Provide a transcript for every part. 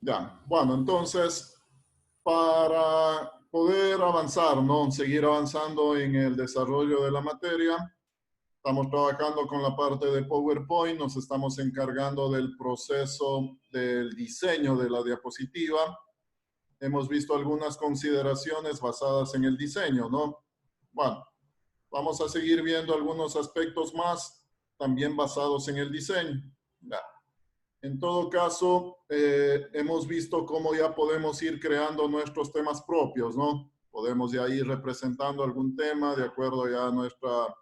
Ya, bueno, entonces, para poder avanzar, ¿no? Seguir avanzando en el desarrollo de la materia, estamos trabajando con la parte de PowerPoint, nos estamos encargando del proceso del diseño de la diapositiva. Hemos visto algunas consideraciones basadas en el diseño, ¿no? Bueno, vamos a seguir viendo algunos aspectos más, también basados en el diseño. Ya. En todo caso, hemos visto cómo ya podemos ir creando nuestros temas propios, ¿no? Podemos ya ir representando algún tema de acuerdo ya a nuestra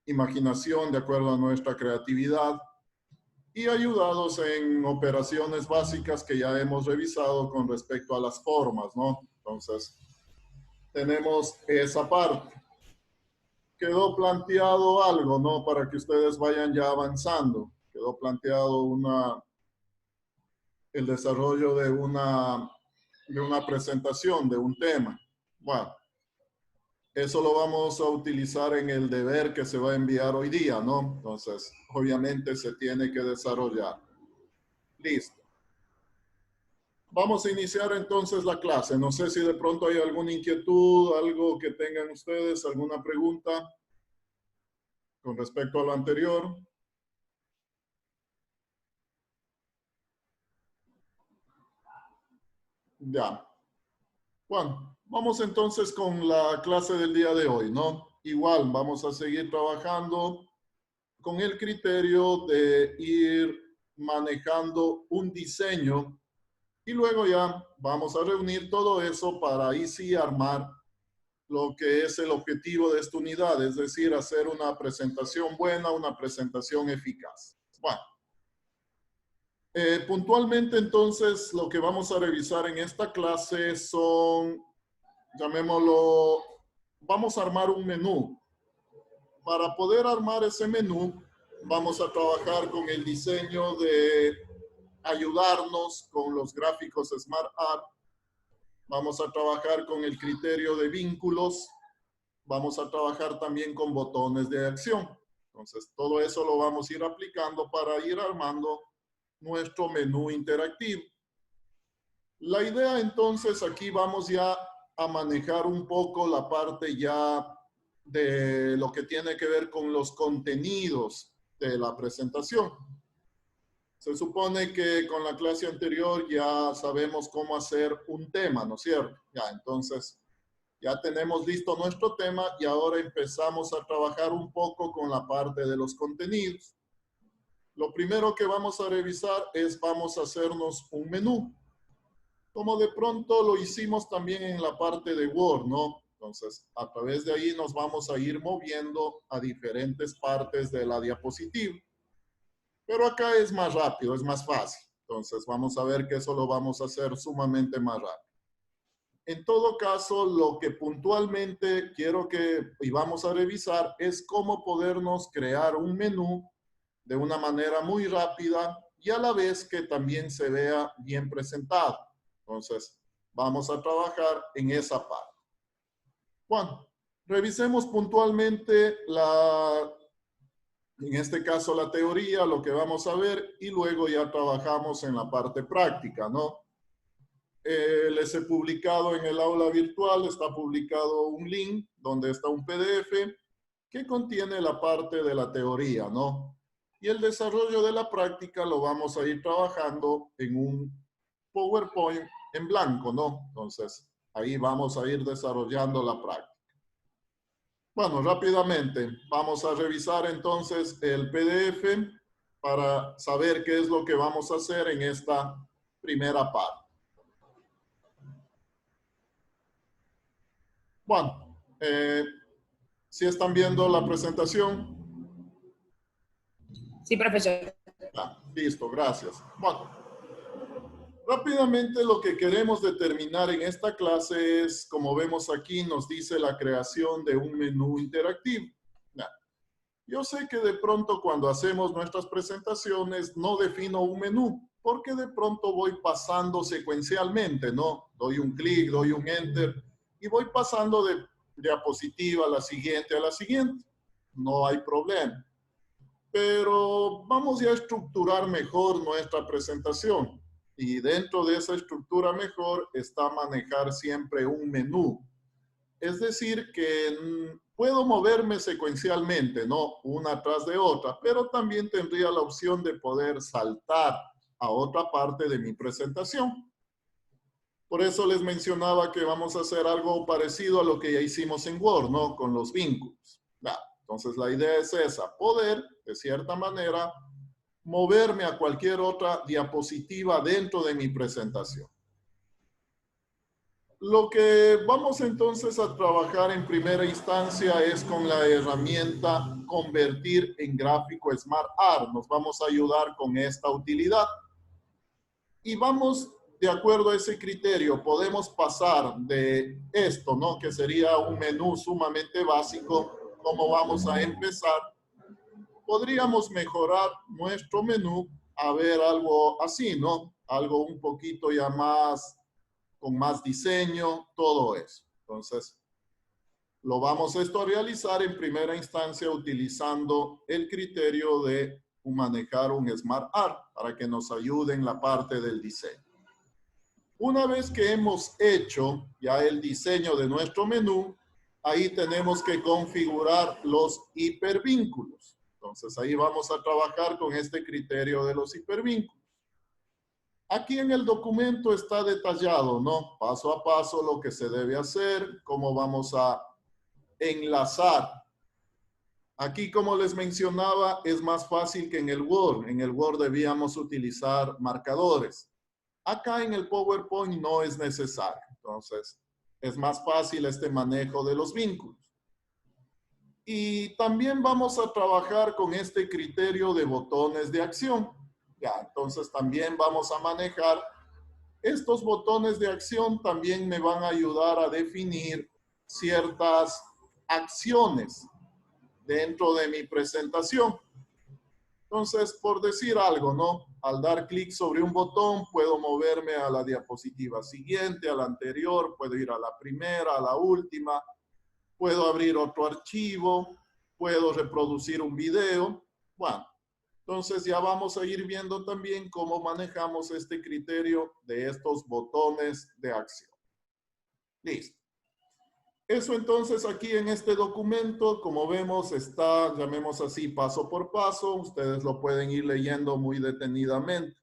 imaginación, de acuerdo a nuestra creatividad y ayudados en operaciones básicas que ya hemos revisado con respecto a las formas, ¿no? Entonces, tenemos esa parte. Quedó planteado algo, ¿no? Para que ustedes vayan ya avanzando. Quedó planteado el desarrollo de una presentación, de un tema. Bueno, eso lo vamos a utilizar en el deber que se va a enviar hoy día, ¿no? Entonces, obviamente se tiene que desarrollar. Listo. Vamos a iniciar entonces la clase. No sé si de pronto hay alguna inquietud, algo que tengan ustedes, alguna pregunta con respecto a lo anterior. Ya. Bueno, vamos entonces con la clase del día de hoy, ¿no? Igual vamos a seguir trabajando con el criterio de ir manejando un diseño y luego ya vamos a reunir todo eso para ahí sí armar lo que es el objetivo de esta unidad, es decir, hacer una presentación buena, una presentación eficaz. Bueno, puntualmente entonces lo que vamos a revisar en esta clase son, llamémoslo, vamos a armar un menú. Para poder armar ese menú, vamos a trabajar con el diseño de ayudarnos con los gráficos Smart Art. Vamos a trabajar con el criterio de vínculos. Vamos a trabajar también con botones de acción. Entonces, todo eso lo vamos a ir aplicando para ir armando nuestro menú interactivo. La idea entonces, aquí vamos ya a manejar un poco la parte ya de lo que tiene que ver con los contenidos de la presentación. Se supone que con la clase anterior ya sabemos cómo hacer un tema, ¿no es cierto? Ya, entonces ya tenemos listo nuestro tema y ahora empezamos a trabajar un poco con la parte de los contenidos. Lo primero que vamos a revisar es vamos a hacernos un menú. Como de pronto lo hicimos también en la parte de Word, ¿no? Entonces, a través de ahí nos vamos a ir moviendo a diferentes partes de la diapositiva. Pero acá es más rápido, es más fácil. Entonces, vamos a ver que eso lo vamos a hacer sumamente más rápido. En todo caso, lo que puntualmente quiero que y vamos a revisar es cómo podernos crear un menú de una manera muy rápida y a la vez que también se vea bien presentado. Entonces, vamos a trabajar en esa parte. Bueno, revisemos puntualmente en este caso la teoría, lo que vamos a ver, y luego ya trabajamos en la parte práctica, ¿no? Les he publicado en el aula virtual, está publicado un link donde está un PDF que contiene la parte de la teoría, ¿no? Y el desarrollo de la práctica lo vamos a ir trabajando en un PowerPoint en blanco, ¿no? Entonces, ahí vamos a ir desarrollando la práctica. Bueno, rápidamente, vamos a revisar entonces el PDF para saber qué es lo que vamos a hacer en esta primera parte. Bueno, si están viendo la presentación. Sí, profesor. Ah, listo, gracias. Bueno, rápidamente lo que queremos determinar en esta clase es, como vemos aquí, nos dice la creación de un menú interactivo. Yo sé que de pronto cuando hacemos nuestras presentaciones no defino un menú, porque de pronto voy pasando secuencialmente, ¿no? Doy un clic, doy un enter y voy pasando de diapositiva a la siguiente, a la siguiente. No hay problema. Pero vamos ya a estructurar mejor nuestra presentación. Y dentro de esa estructura mejor está manejar siempre un menú. Es decir, que puedo moverme secuencialmente, ¿no? Una tras de otra, pero también tendría la opción de poder saltar a otra parte de mi presentación. Por eso les mencionaba que vamos a hacer algo parecido a lo que ya hicimos en Word, ¿no? Con los vínculos. Ya. Entonces, la idea es esa, poder, de cierta manera, moverme a cualquier otra diapositiva dentro de mi presentación. Lo que vamos entonces a trabajar en primera instancia es con la herramienta Convertir en Gráfico SmartArt. Nos vamos a ayudar con esta utilidad. Y vamos, de acuerdo a ese criterio, podemos pasar de esto, ¿no? Que sería un menú sumamente básico, como vamos a empezar. Podríamos mejorar nuestro menú a ver algo así, ¿no? Algo un poquito ya más, con más diseño, todo eso. Entonces, lo vamos esto a realizar en primera instancia utilizando el criterio de manejar un Smart Art para que nos ayude en la parte del diseño. Una vez que hemos hecho ya el diseño de nuestro menú, ahí tenemos que configurar los hipervínculos. Entonces ahí vamos a trabajar con este criterio de los hipervínculos. Aquí en el documento está detallado, ¿no? Paso a paso lo que se debe hacer, cómo vamos a enlazar. Aquí, como les mencionaba, es más fácil que en el Word. En el Word debíamos utilizar marcadores. Acá en el PowerPoint no es necesario. Entonces, es más fácil este manejo de los vínculos. Y también vamos a trabajar con este criterio de botones de acción. Ya, entonces también vamos a manejar estos botones de acción. También me van a ayudar a definir ciertas acciones dentro de mi presentación. Entonces, por decir algo, ¿no? Al dar clic sobre un botón, puedo moverme a la diapositiva siguiente, a la anterior, puedo ir a la primera, a la última, puedo abrir otro archivo, puedo reproducir un video. Bueno, entonces ya vamos a ir viendo también cómo manejamos este criterio de estos botones de acción. Listo. Eso entonces aquí en este documento, como vemos, está, llamemos así, paso por paso. Ustedes lo pueden ir leyendo muy detenidamente.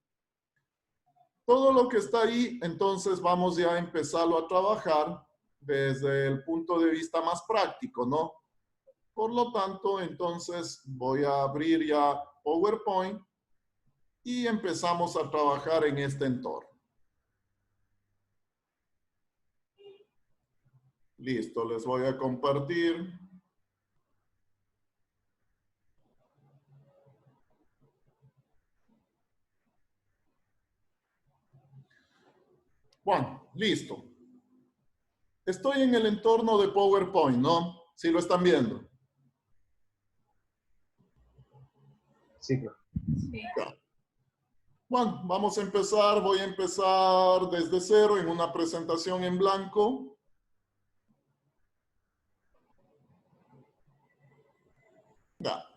Todo lo que está ahí, entonces vamos ya a empezarlo a trabajar desde el punto de vista más práctico, ¿no? Por lo tanto, entonces voy a abrir ya PowerPoint y empezamos a trabajar en este entorno. Listo, les voy a compartir. Bueno, listo. Estoy en el entorno de PowerPoint, ¿no? ¿Sí lo están viendo? Sí, claro. Sí. Ya. Bueno, vamos a empezar. Voy a empezar desde cero en una presentación en blanco. Ya.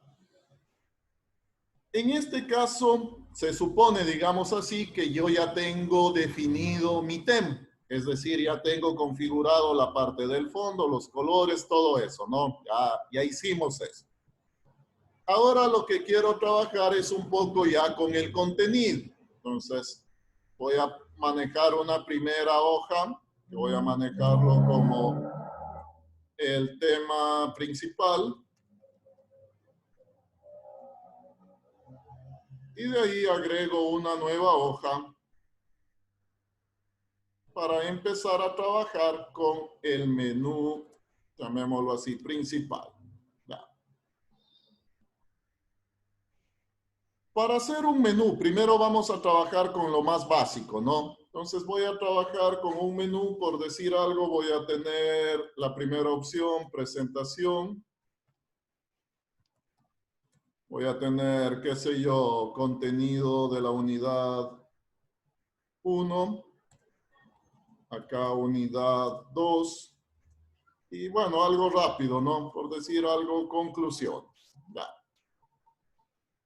En este caso, se supone, digamos así, que yo ya tengo definido mi tema. Es decir, ya tengo configurado la parte del fondo, los colores, todo eso, ¿no? Ya hicimos eso. Ahora lo que quiero trabajar es un poco ya con el contenido. Entonces, voy a manejar una primera hoja, que voy a manejarlo como el tema principal. Y de ahí agrego una nueva hoja para empezar a trabajar con el menú, llamémoslo así, principal. Ya. Para hacer un menú, primero vamos a trabajar con lo más básico, ¿no? Entonces voy a trabajar con un menú, por decir algo, voy a tener la primera opción, presentación. Voy a tener, qué sé yo, contenido de la unidad 1. Acá unidad 2. Y bueno, algo rápido, ¿no? Por decir algo, conclusión. Ya.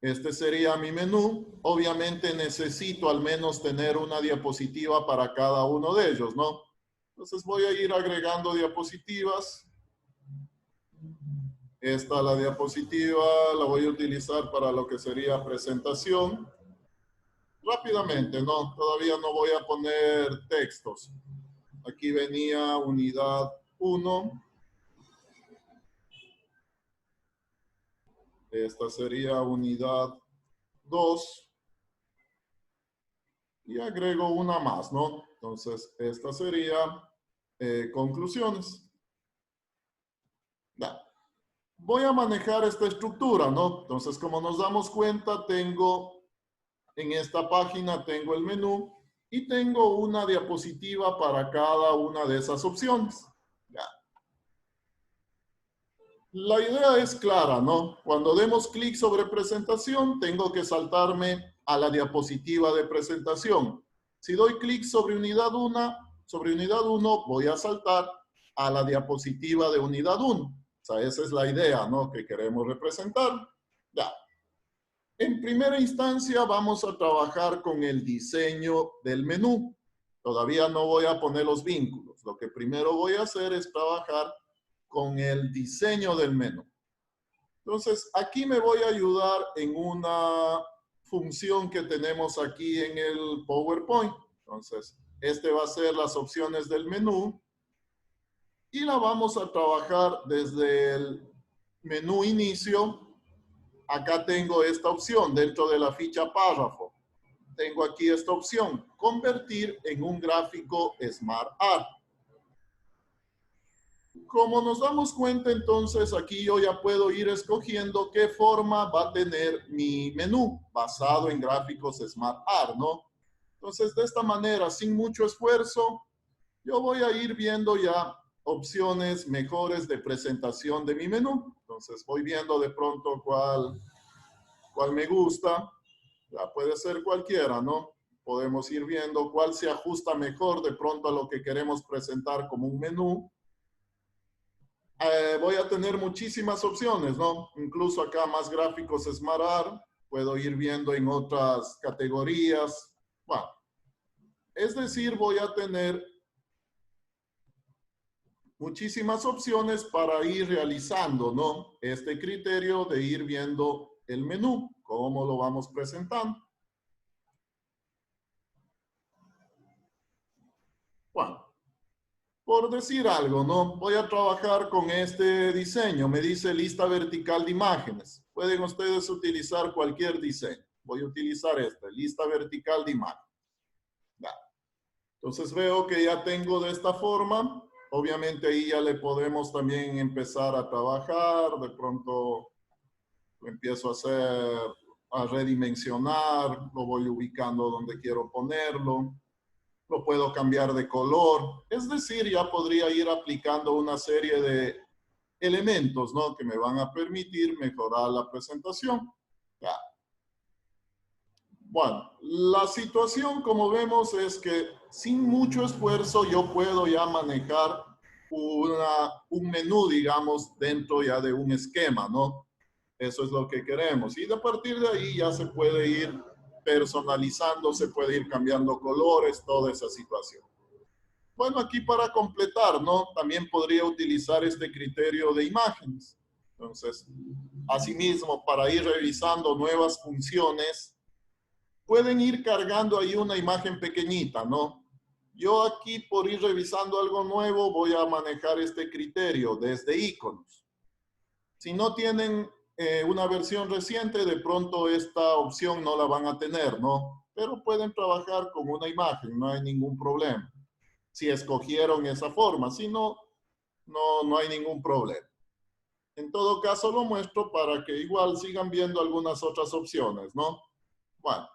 Este sería mi menú. Obviamente necesito al menos tener una diapositiva para cada uno de ellos, ¿no? Entonces voy a ir agregando diapositivas. Esta, la diapositiva, la voy a utilizar para lo que sería presentación. Rápidamente, ¿no? Todavía no voy a poner textos. Aquí venía unidad 1. Esta sería unidad 2. Y agrego una más, ¿no? Entonces, esta sería conclusiones. Ya. Voy a manejar esta estructura, ¿no? Entonces, como nos damos cuenta, tengo en esta página, tengo el menú y tengo una diapositiva para cada una de esas opciones. Ya. La idea es clara, ¿no? Cuando demos clic sobre presentación, tengo que saltarme a la diapositiva de presentación. Si doy clic sobre unidad 1, voy a saltar a la diapositiva de unidad 1. O sea, esa es la idea, ¿no? Que queremos representar. Ya. En primera instancia, vamos a trabajar con el diseño del menú. Todavía no voy a poner los vínculos. Lo que primero voy a hacer es trabajar con el diseño del menú. Entonces, aquí me voy a ayudar en una función que tenemos aquí en el PowerPoint. Entonces, este va a ser las opciones del menú y la vamos a trabajar desde el menú inicio. Acá tengo esta opción dentro de la ficha párrafo. Tengo aquí esta opción, convertir en un gráfico Smart Art. Como nos damos cuenta, entonces, aquí yo ya puedo ir escogiendo qué forma va a tener mi menú basado en gráficos Smart Art, ¿no? Entonces, de esta manera, sin mucho esfuerzo, yo voy a ir viendo ya opciones mejores de presentación de mi menú. Entonces, voy viendo de pronto cuál me gusta. Ya puede ser cualquiera, ¿no? Podemos ir viendo cuál se ajusta mejor de pronto a lo que queremos presentar como un menú. Voy a tener muchísimas opciones, ¿no? Incluso acá más gráficos Smart Art, puedo ir viendo en otras categorías. Bueno, es decir, voy a tener muchísimas opciones para ir realizando, ¿no? Este criterio de ir viendo el menú, cómo lo vamos presentando. Bueno. Por decir algo, ¿no? Voy a trabajar con este diseño. Me dice lista vertical de imágenes. Pueden ustedes utilizar cualquier diseño. Voy a utilizar este, lista vertical de imágenes. Ya. Entonces veo que ya tengo de esta forma. Obviamente ahí ya le podemos también empezar a trabajar. De pronto lo empiezo a hacer, a redimensionar. Lo voy ubicando donde quiero ponerlo. Lo puedo cambiar de color. Es decir, ya podría ir aplicando una serie de elementos, ¿no? Que me van a permitir mejorar la presentación. Ya. Bueno, la situación, como vemos, es que sin mucho esfuerzo yo puedo ya manejar un menú, digamos, dentro ya de un esquema, ¿no? Eso es lo que queremos. Y a partir de ahí ya se puede ir personalizando, se puede ir cambiando colores, toda esa situación. Bueno, aquí para completar, ¿no? También podría utilizar este criterio de imágenes. Entonces, asimismo, para ir revisando nuevas funciones, pueden ir cargando ahí una imagen pequeñita, ¿no? Yo aquí, por ir revisando algo nuevo, voy a manejar este criterio desde iconos. Si no tienen una versión reciente, de pronto esta opción no la van a tener, ¿no? Pero pueden trabajar con una imagen, no hay ningún problema. Si escogieron esa forma, si no, no hay ningún problema. En todo caso, lo muestro para que igual sigan viendo algunas otras opciones, ¿no? Bueno,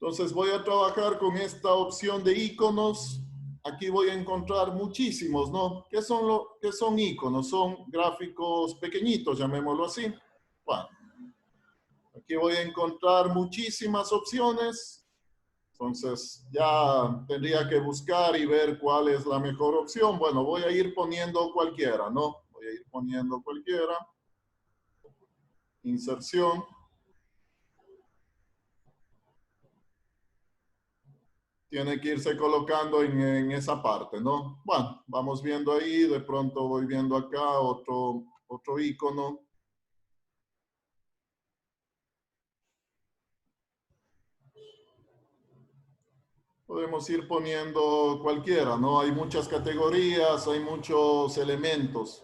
entonces voy a trabajar con esta opción de iconos. Aquí voy a encontrar muchísimos, ¿no? ¿Qué son iconos? Son gráficos pequeñitos, llamémoslo así. Bueno, aquí voy a encontrar muchísimas opciones. Entonces ya tendría que buscar y ver cuál es la mejor opción. Bueno, voy a ir poniendo cualquiera, ¿no? Voy a ir poniendo cualquiera. Inserción. tiene que irse colocando en esa parte, ¿no? Bueno, vamos viendo ahí, de pronto voy viendo acá otro icono. Podemos ir poniendo cualquiera, ¿no? Hay muchas categorías, hay muchos elementos.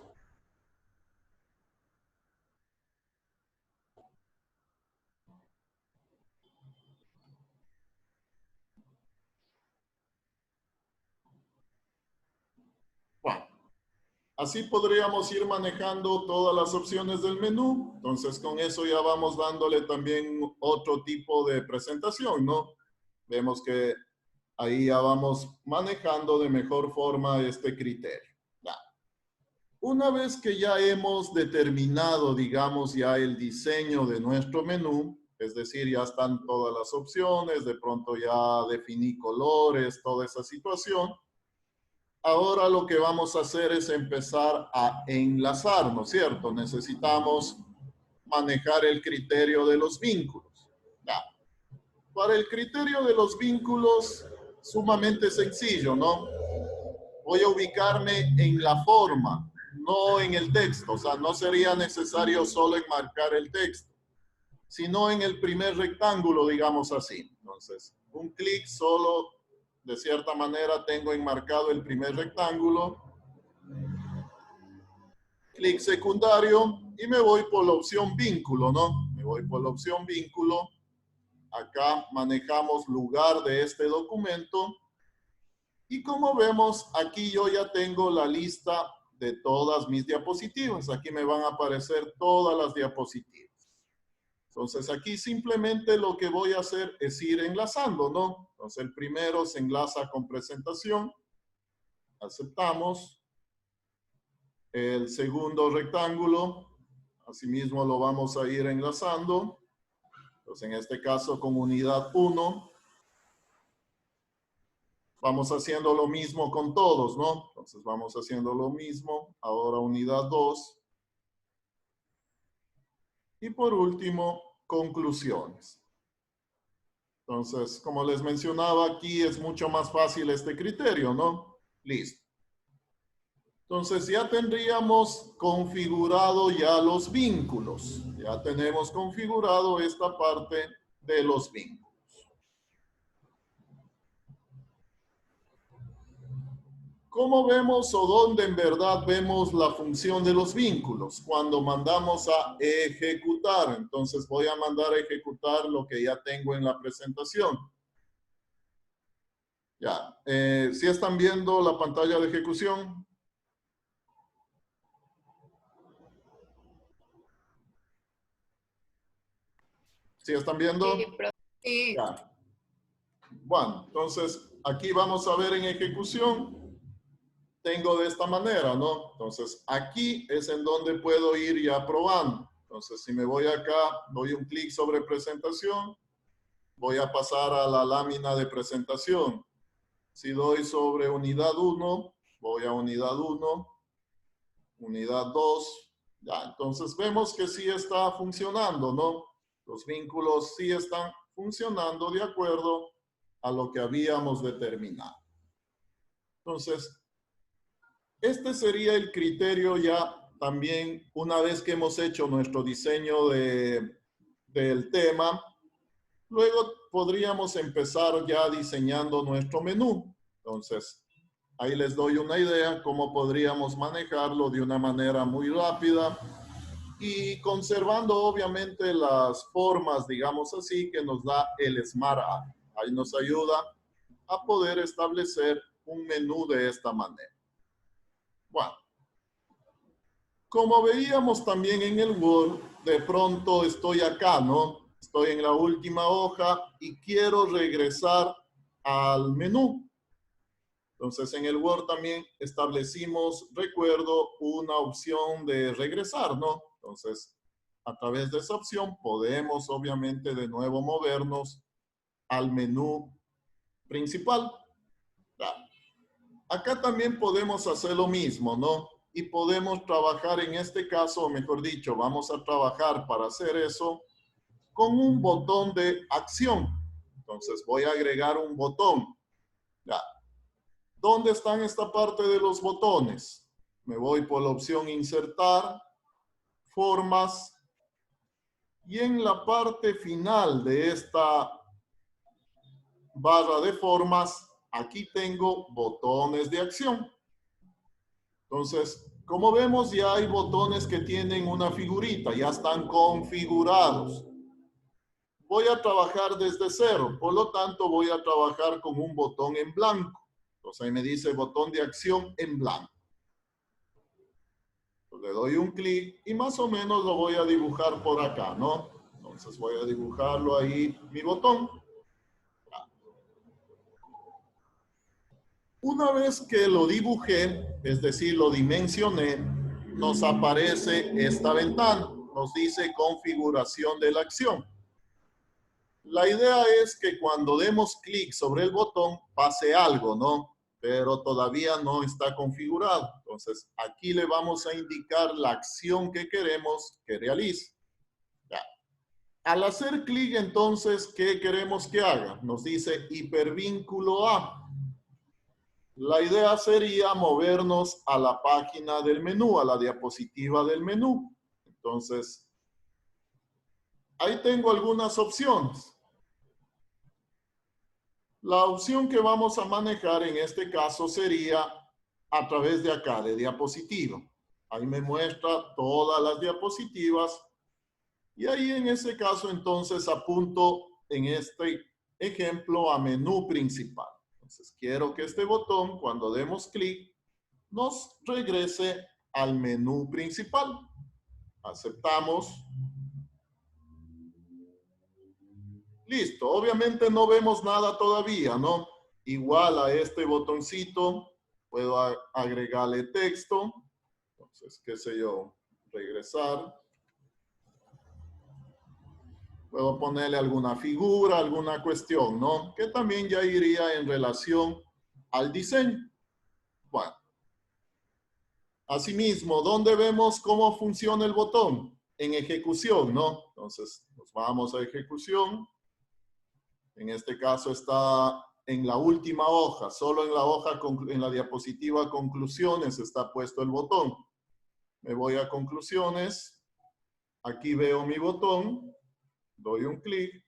Bueno, así podríamos ir manejando todas las opciones del menú. Entonces, con eso ya vamos dándole también otro tipo de presentación, ¿no? Vemos que ahí ya vamos manejando de mejor forma este criterio. Ya. Una vez que ya hemos determinado, digamos, ya el diseño de nuestro menú, es decir, ya están todas las opciones, de pronto ya definí colores, toda esa situación. Ahora lo que vamos a hacer es empezar a enlazar, ¿no es cierto? Necesitamos manejar el criterio de los vínculos. Ya. Para el criterio de los vínculos, sumamente sencillo, ¿no? Voy a ubicarme en la forma, no en el texto. O sea, no sería necesario solo enmarcar el texto, sino en el primer rectángulo, digamos así. Entonces, un clic solo, de cierta manera, tengo enmarcado el primer rectángulo. Clic secundario y me voy por la opción vínculo, ¿no? Me voy por la opción vínculo. Acá manejamos lugar de este documento. Y como vemos, aquí yo ya tengo la lista de todas mis diapositivas. Aquí me van a aparecer todas las diapositivas. Entonces, aquí simplemente lo que voy a hacer es ir enlazando, ¿no? Entonces, el primero se enlaza con presentación. Aceptamos. El segundo rectángulo, asimismo lo vamos a ir enlazando. Entonces, en este caso, con unidad 1. Vamos haciendo lo mismo con todos, ¿no? Entonces, vamos haciendo lo mismo. Ahora, unidad 2. Y por último, conclusiones. Entonces, como les mencionaba, aquí es mucho más fácil este criterio, ¿no? Listo. Entonces, ya tendríamos configurado ya los vínculos. Ya tenemos configurado esta parte de los vínculos. ¿Cómo vemos o dónde en verdad vemos la función de los vínculos? Cuando mandamos a ejecutar. Entonces voy a mandar a ejecutar lo que ya tengo en la presentación. Ya. ¿Sí están viendo la pantalla de ejecución? ¿Sí están viendo? Sí, sí. Ya. Bueno, entonces aquí vamos a ver en ejecución. Tengo de esta manera, ¿no? Entonces, aquí es en donde puedo ir ya probando. Entonces, si me voy acá, doy un clic sobre presentación, voy a pasar a la lámina de presentación. Si doy sobre unidad 1, voy a unidad 1, unidad 2. Ya, entonces vemos que sí está funcionando, ¿no? Los vínculos sí están funcionando de acuerdo a lo que habíamos determinado. Entonces, este sería el criterio ya también una vez que hemos hecho nuestro diseño del tema. Luego podríamos empezar ya diseñando nuestro menú. Entonces, ahí les doy una idea cómo podríamos manejarlo de una manera muy rápida y conservando obviamente las formas, digamos así, que nos da el Smart App. Ahí nos ayuda a poder establecer un menú de esta manera. Bueno, como veíamos también en el Word, de pronto estoy acá, ¿no? Estoy en la última hoja y quiero regresar al menú. Entonces, en el Word también establecimos, recuerdo, una opción de regresar, ¿no? Entonces, a través de esa opción podemos, obviamente, de nuevo movernos al menú principal. Acá también podemos hacer lo mismo, ¿no? Y podemos trabajar en este caso, o mejor dicho, vamos a trabajar para hacer eso con un botón de acción. Entonces voy a agregar un botón. Ya. ¿Dónde están esta parte de los botones? Me voy por la opción insertar, formas, y en la parte final de esta barra de formas, aquí tengo botones de acción. Entonces, como vemos, ya hay botones que tienen una figurita, ya están configurados. Voy a trabajar desde cero, por lo tanto voy a trabajar con un botón en blanco. Entonces ahí me dice botón de acción en blanco. Le doy un clic y más o menos lo voy a dibujar por acá, ¿no? Entonces voy a dibujarlo ahí, mi botón. Una vez que lo dibujé, es decir, lo dimensioné, nos aparece esta ventana. Nos dice configuración de la acción. La idea es que cuando demos clic sobre el botón pase algo, ¿no? Pero todavía no está configurado. Entonces, aquí le vamos a indicar la acción que queremos que realice. Ya. Al hacer clic, entonces, ¿qué queremos que haga? Nos dice hipervínculo A. La idea sería movernos a la página del menú, a la diapositiva del menú. Entonces, ahí tengo algunas opciones. La opción que vamos a manejar en este caso sería a través de acá, de diapositiva. Ahí me muestra todas las diapositivas y ahí en ese caso entonces apunto en este ejemplo a menú principal. Entonces quiero que este botón, cuando demos clic, nos regrese al menú principal. Aceptamos. Listo. Obviamente no vemos nada todavía, ¿no? Igual a este botoncito, puedo agregarle texto. Entonces, qué sé yo, regresar. Puedo ponerle alguna figura, alguna cuestión, ¿no? Que también ya iría en relación al diseño. Bueno. Asimismo, ¿dónde vemos cómo funciona el botón? En ejecución, ¿no? Entonces, nos vamos a ejecución. En este caso está en la última hoja, solo en la hoja, en la diapositiva conclusiones está puesto el botón. Me voy a conclusiones, aquí veo mi botón, doy un clic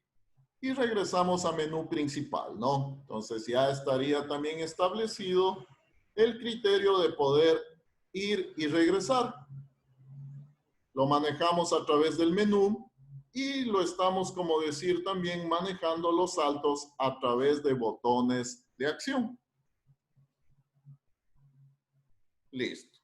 y regresamos a menú principal, ¿no? Entonces ya estaría también establecido el criterio de poder ir y regresar. Lo manejamos a través del menú y lo estamos, como decir, también manejando los saltos a través de botones de acción. Listo.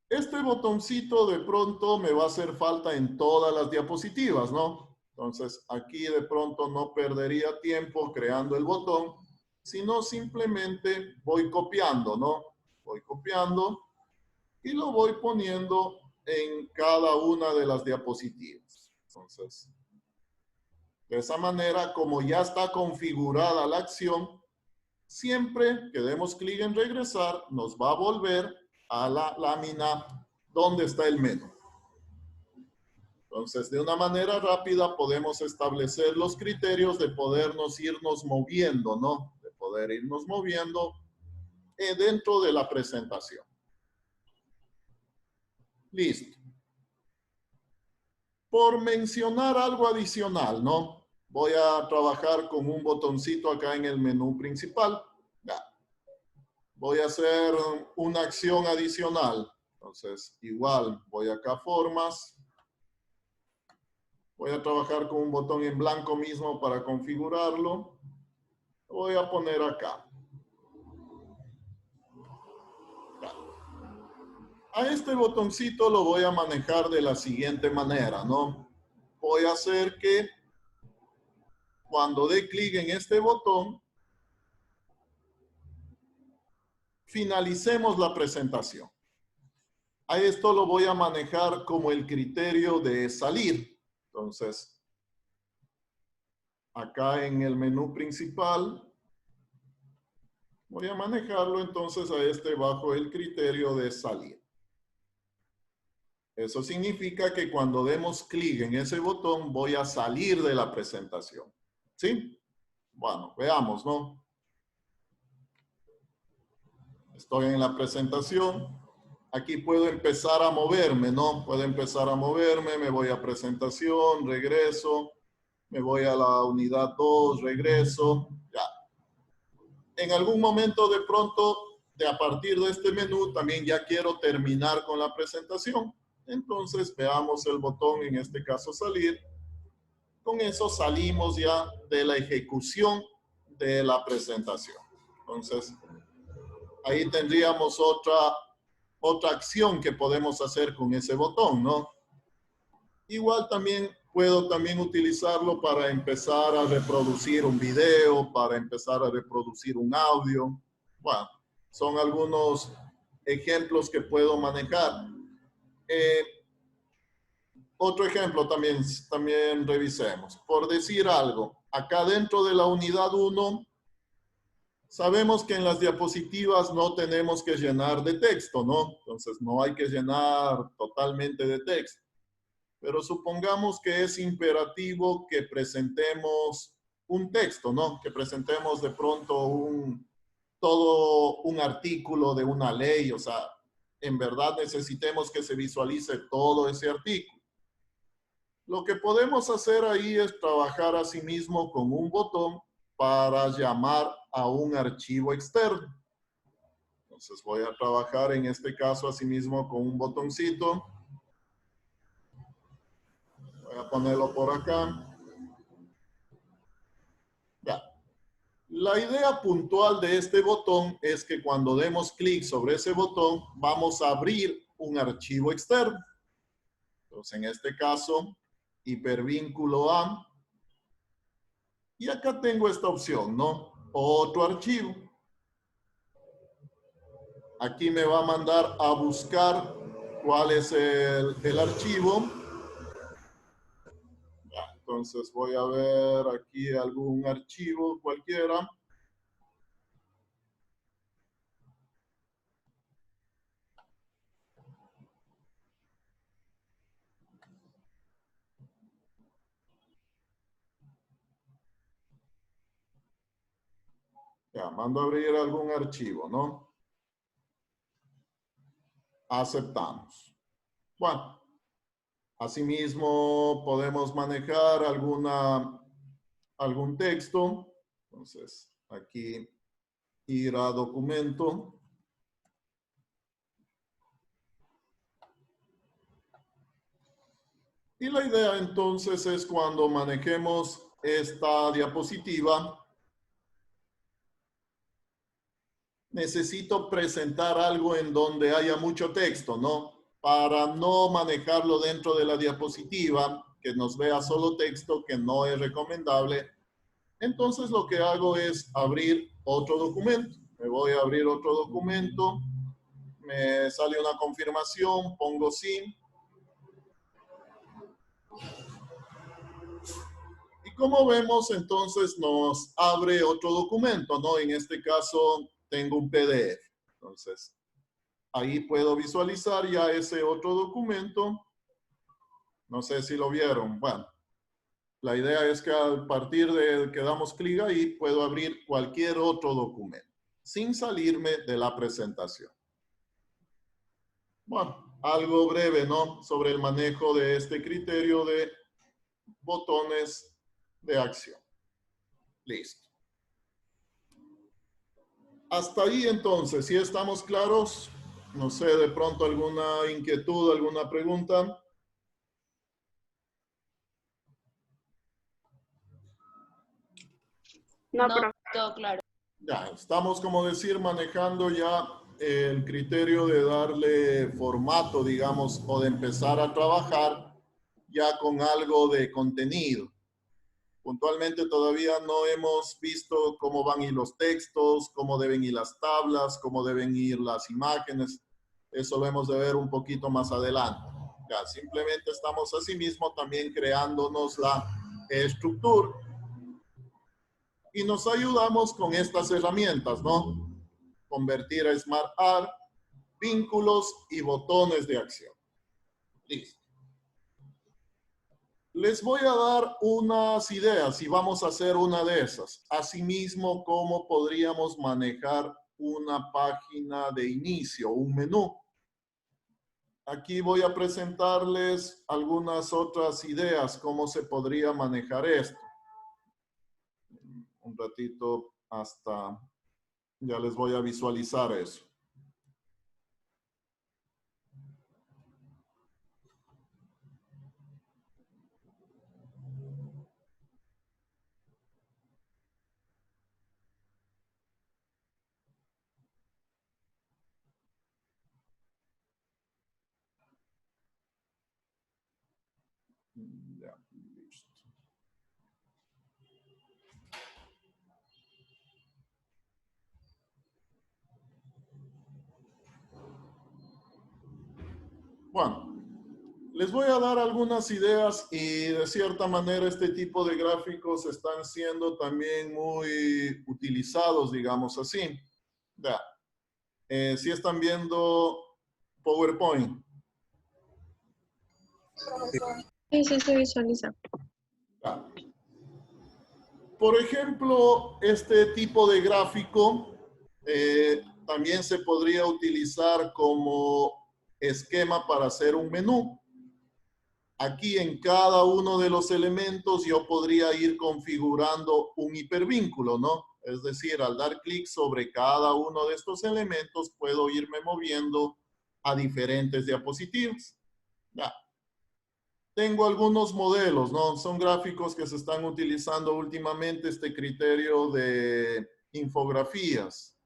Este botoncito de pronto me va a hacer falta en todas las diapositivas, ¿no? Entonces, aquí de pronto no perdería tiempo creando el botón, sino simplemente voy copiando, ¿no? Voy copiando y lo voy poniendo en cada una de las diapositivas. Entonces, de esa manera, como ya está configurada la acción, siempre que demos clic en regresar, nos va a volver a la lámina donde está el menú. Entonces, de una manera rápida podemos establecer los criterios de podernos irnos moviendo, ¿no? De poder irnos moviendo dentro de la presentación. Listo. Por mencionar algo adicional, ¿no? Voy a trabajar con un botoncito acá en el menú principal. Ya. Voy a hacer una acción adicional. Entonces, igual, voy acá a formas. Voy a trabajar con un botón en blanco mismo para configurarlo. Lo voy a poner acá. Ya. A este botoncito lo voy a manejar de la siguiente manera, ¿no? Voy a hacer que cuando dé clic en este botón, finalicemos la presentación. A esto lo voy a manejar como el criterio de salir. Entonces, acá en el menú principal, voy a manejarlo entonces a este bajo el criterio de salir. Eso significa que cuando demos clic en ese botón, voy a salir de la presentación. ¿Sí? Bueno, veamos, ¿no? Estoy en la presentación. Aquí puedo empezar a moverme, ¿no? Puedo empezar a moverme, me voy a presentación, regreso, me voy a la unidad 2, regreso, ya. En algún momento de pronto, a partir de este menú, también ya quiero terminar con la presentación. Entonces veamos el botón, en este caso salir. Con eso salimos ya de la ejecución de la presentación. Entonces, ahí tendríamos otra acción que podemos hacer con ese botón, ¿no? Igual también puedo utilizarlo para empezar a reproducir un video, para empezar a reproducir un audio. Bueno, son algunos ejemplos que puedo manejar. Otro ejemplo también revisemos. Por decir algo, acá dentro de la unidad 1, sabemos que en las diapositivas no tenemos que llenar de texto, ¿no? Entonces no hay que llenar totalmente de texto. Pero supongamos que es imperativo que presentemos un texto, ¿no? Que presentemos de pronto todo un artículo de una ley, o sea, en verdad necesitemos que se visualice todo ese artículo. Lo que podemos hacer ahí es trabajar asimismo con un botón para llamar a un archivo externo. Entonces voy a trabajar en este caso asimismo con un botoncito. Voy a ponerlo por acá. Ya. La idea puntual de este botón es que cuando demos clic sobre ese botón, vamos a abrir un archivo externo. Entonces, en este caso, hipervínculo a. Y acá tengo esta opción, ¿no? Otro archivo. Aquí me va a mandar a buscar cuál es el archivo. Ya, entonces voy a ver aquí algún archivo cualquiera. Ya, mando a abrir algún archivo, ¿no? Aceptamos. Bueno, asimismo podemos manejar algún texto. Entonces, aquí ir a documento. Y la idea entonces es cuando manejemos esta diapositiva, necesito presentar algo en donde haya mucho texto, ¿no? Para no manejarlo dentro de la diapositiva, que nos vea solo texto, que no es recomendable. Entonces lo que hago es abrir otro documento. Me voy a abrir otro documento. Me sale una confirmación, pongo sí. Y como vemos, entonces nos abre otro documento, ¿no? En este caso tengo un PDF. Entonces, ahí puedo visualizar ya ese otro documento. No sé si lo vieron. Bueno, la idea es que a partir de que damos clic ahí, puedo abrir cualquier otro documento, sin salirme de la presentación. Bueno, algo breve, ¿no? Sobre el manejo de este criterio de botones de acción. Listo. Hasta ahí entonces, ¿sí estamos claros? No sé, de pronto alguna inquietud, alguna pregunta. No, No, profe. todo claro. Ya, estamos, como decir, manejando ya el criterio de darle formato, digamos, o de empezar a trabajar ya con algo de contenido. Puntualmente todavía no hemos visto cómo van a ir los textos, cómo deben ir las tablas, cómo deben ir las imágenes. Eso lo hemos de ver un poquito más adelante. Ya, simplemente estamos asimismo también creándonos la estructura y nos ayudamos con estas herramientas, ¿no? Convertir a SmartArt, vínculos y botones de acción. Listo. Les voy a dar unas ideas y vamos a hacer una de esas. Asimismo, cómo podríamos manejar una página de inicio, un menú. Aquí voy a presentarles algunas otras ideas, cómo se podría manejar esto. Un ratito hasta ya les voy a visualizar eso. Ya, listo. Bueno, les voy a dar algunas ideas y de cierta manera este tipo de gráficos están siendo también muy utilizados, digamos así. Ya. Si están viendo PowerPoint. Sí, sí, se visualiza. Ya. Por ejemplo, este tipo de gráfico también se podría utilizar como esquema para hacer un menú. Aquí en cada uno de los elementos yo podría ir configurando un hipervínculo, ¿no? Es decir, al dar clic sobre cada uno de estos elementos, puedo irme moviendo a diferentes diapositivas. Ya. Tengo algunos modelos, ¿no? Son gráficos que se están utilizando últimamente este criterio de infografías.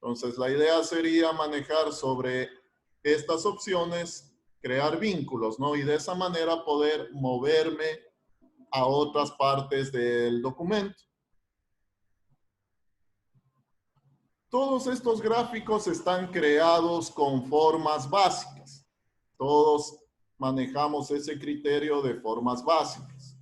Entonces, la idea sería manejar sobre estas opciones, crear vínculos, ¿no? Y de esa manera poder moverme a otras partes del documento. Todos estos gráficos están creados con formas básicas. Todos manejamos ese criterio de formas básicas.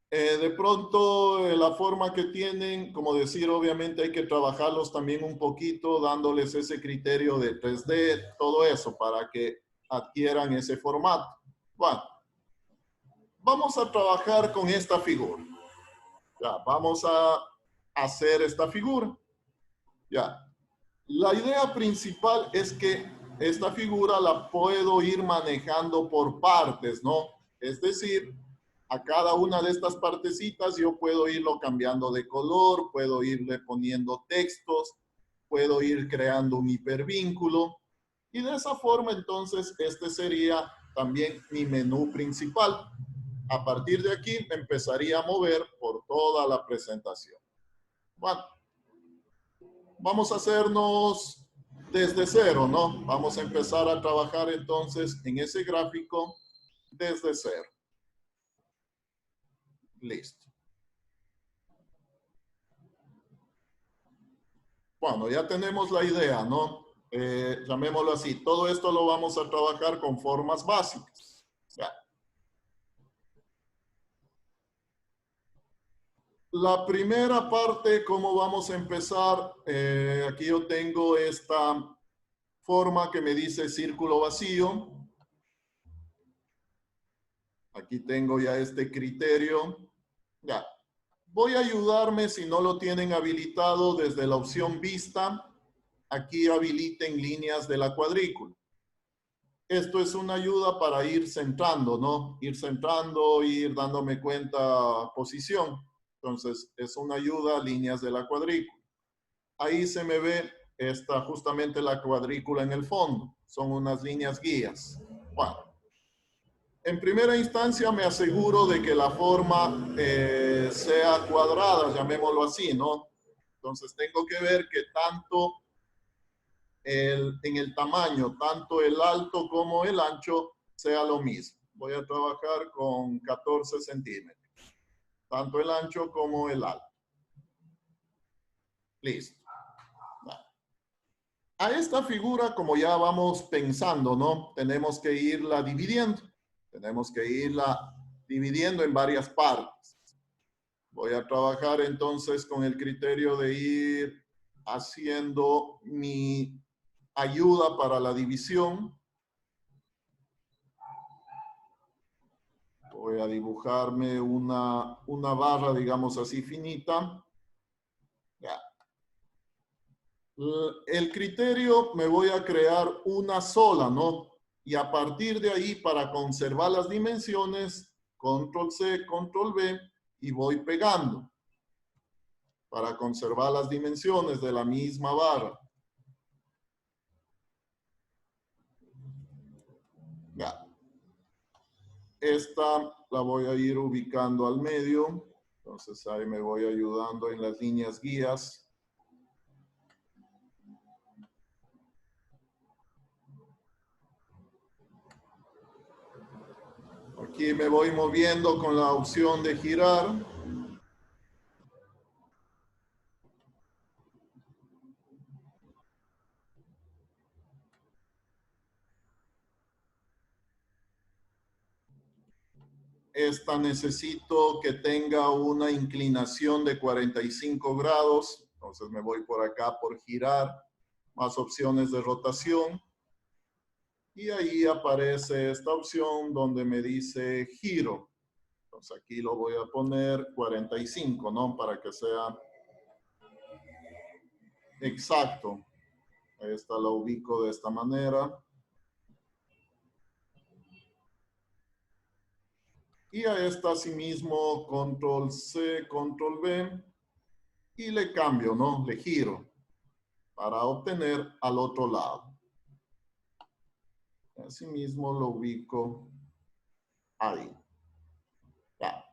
De pronto, la forma que tienen, como decir, obviamente hay que trabajarlos también un poquito, dándoles ese criterio de 3D, todo eso, para que adquieran ese formato. Bueno, vamos a trabajar con esta figura. Ya, vamos a hacer esta figura. Ya. La idea principal es que esta figura la puedo ir manejando por partes, ¿no? Es decir, a cada una de estas partecitas yo puedo irlo cambiando de color, puedo irle poniendo textos, puedo ir creando un hipervínculo y de esa forma entonces este sería también mi menú principal. A partir de aquí empezaría a mover por toda la presentación. Bueno, vamos a hacernos desde cero, ¿no? Vamos a empezar a trabajar entonces en ese gráfico desde cero. Listo. Bueno, ya tenemos la idea, ¿no? Llamémoslo así. Todo esto lo vamos a trabajar con formas básicas. Ya. La primera parte, ¿cómo vamos a empezar? Aquí yo tengo esta forma que me dice círculo vacío. Aquí tengo ya este criterio. Ya. Voy a ayudarme si no lo tienen habilitado desde la opción vista. Aquí habiliten líneas de la cuadrícula. Esto es una ayuda para ir centrando, ¿no? Ir centrando, ir dándome cuenta posición. Entonces, es una ayuda a líneas de la cuadrícula. Ahí se me ve justamente la cuadrícula en el fondo. Son unas líneas guías. Bueno, en primera instancia me aseguro de que la forma sea cuadrada, llamémoslo así, ¿no? Entonces tengo que ver que tanto en el tamaño, tanto el alto como el ancho sea lo mismo. Voy a trabajar con 14 centímetros, tanto el ancho como el alto. Listo. A esta figura, como ya vamos pensando, ¿no? Tenemos que irla dividiendo. Tenemos que irla dividiendo en varias partes. Voy a trabajar entonces con el criterio de ir haciendo mi ayuda para la división. Voy a dibujarme una barra, digamos así, finita. Ya. El criterio me voy a crear una sola, ¿no? Y a partir de ahí, para conservar las dimensiones, control C, control V, y voy pegando para conservar las dimensiones de la misma barra. Ya. Esta la voy a ir ubicando al medio. Entonces ahí me voy ayudando en las líneas guías. Aquí me voy moviendo con la opción de girar. Esta necesito que tenga una inclinación de 45 grados. Entonces me voy por acá por girar. Más opciones de rotación. Y ahí aparece esta opción donde me dice giro. Entonces aquí lo voy a poner 45, ¿no? Para que sea exacto. Esta la ubico de esta manera. Y a esta asimismo, control C, control V. Y le cambio, ¿no? Le giro para obtener al otro lado. Asimismo lo ubico ahí. Ya.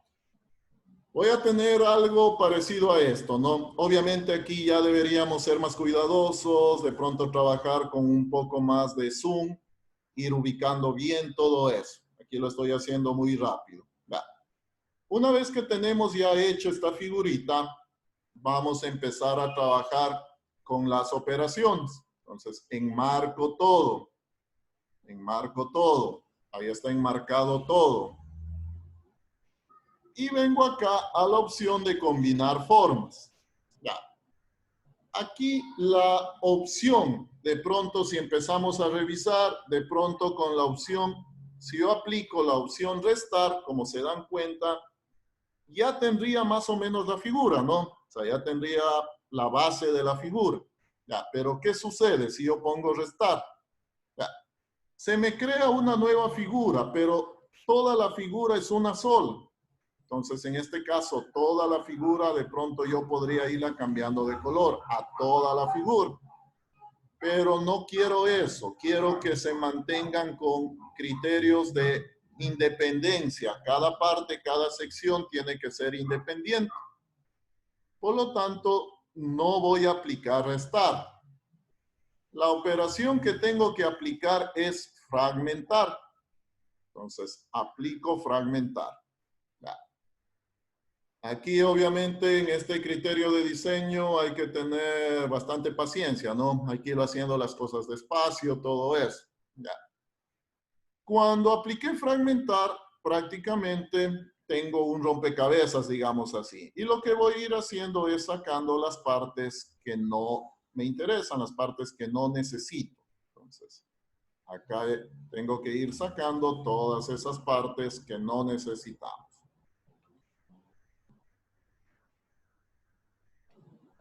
Voy a tener algo parecido a esto, ¿no? Obviamente aquí ya deberíamos ser más cuidadosos, de pronto trabajar con un poco más de zoom, ir ubicando bien todo eso. Aquí lo estoy haciendo muy rápido. Ya. Una vez que tenemos ya hecho esta figurita, vamos a empezar a trabajar con las operaciones. Entonces, enmarco todo. Enmarco todo. Ahí está enmarcado todo. Y vengo acá a la opción de combinar formas. Ya. Aquí la opción, de pronto si empezamos a revisar, de pronto con la opción, si yo aplico la opción restar, como se dan cuenta, ya tendría más o menos la figura, ¿no? O sea, ya tendría la base de la figura. Ya, pero ¿qué sucede si yo pongo restar? Ya, se me crea una nueva figura, pero toda la figura es una sola. Entonces, en este caso, toda la figura, de pronto yo podría irla cambiando de color a toda la figura. Pero no quiero eso. Quiero que se mantengan con criterios de independencia. Cada parte, cada sección tiene que ser independiente. Por lo tanto, no voy a aplicar restar. La operación que tengo que aplicar es fragmentar. Entonces, aplico fragmentar. Ya. Aquí, obviamente, en este criterio de diseño hay que tener bastante paciencia, ¿no? Hay que ir haciendo las cosas despacio, todo eso. Ya. Cuando apliqué fragmentar, prácticamente tengo un rompecabezas, digamos así. Y lo que voy a ir haciendo es sacando las partes que no me interesan, las partes que no necesito. Entonces, acá tengo que ir sacando todas esas partes que no necesitamos.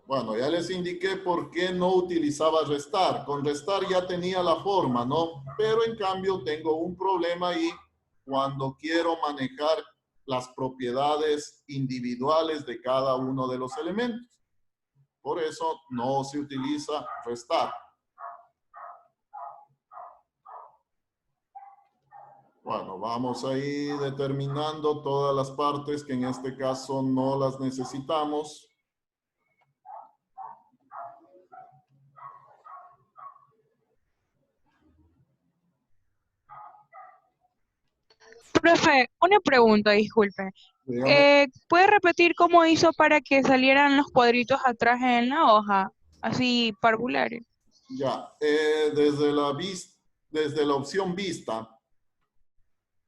Bueno, ya les indiqué por qué no utilizaba restar. Con restar ya tenía la forma, ¿no? Pero en cambio tengo un problema ahí cuando quiero manejar las propiedades individuales de cada uno de los elementos. Por eso no se utiliza restar. Bueno, vamos a ir determinando todas las partes que en este caso no las necesitamos. Profe, una pregunta, disculpe. Dígame. ¿Puede repetir cómo hizo para que salieran los cuadritos atrás en la hoja? Así, parvulares. Ya, desde la opción vista,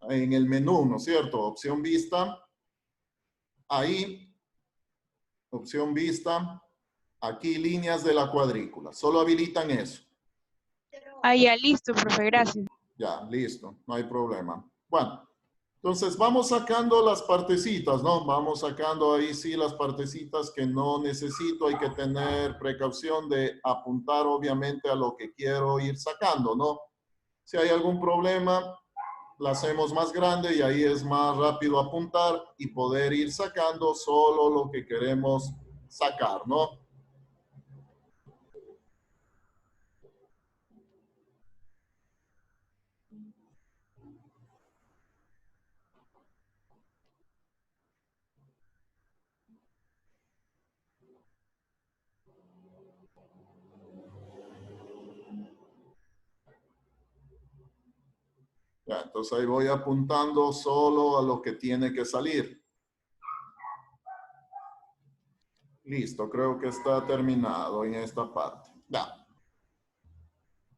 en el menú, ¿no es cierto? Opción vista, ahí, opción vista, aquí líneas de la cuadrícula. Solo habilitan eso. Ah, ya, listo, profe, gracias. Ya, listo, no hay problema. Bueno, Entonces vamos sacando las partecitas, ¿no? Vamos sacando ahí sí las partecitas que no necesito. Hay que tener precaución de apuntar obviamente a lo que quiero ir sacando, ¿no? Si hay algún problema, la hacemos más grande y ahí es más rápido apuntar y poder ir sacando solo lo que queremos sacar, ¿no? Ya, entonces ahí voy apuntando solo a lo que tiene que salir. Listo, creo que está terminado en esta parte. Ya.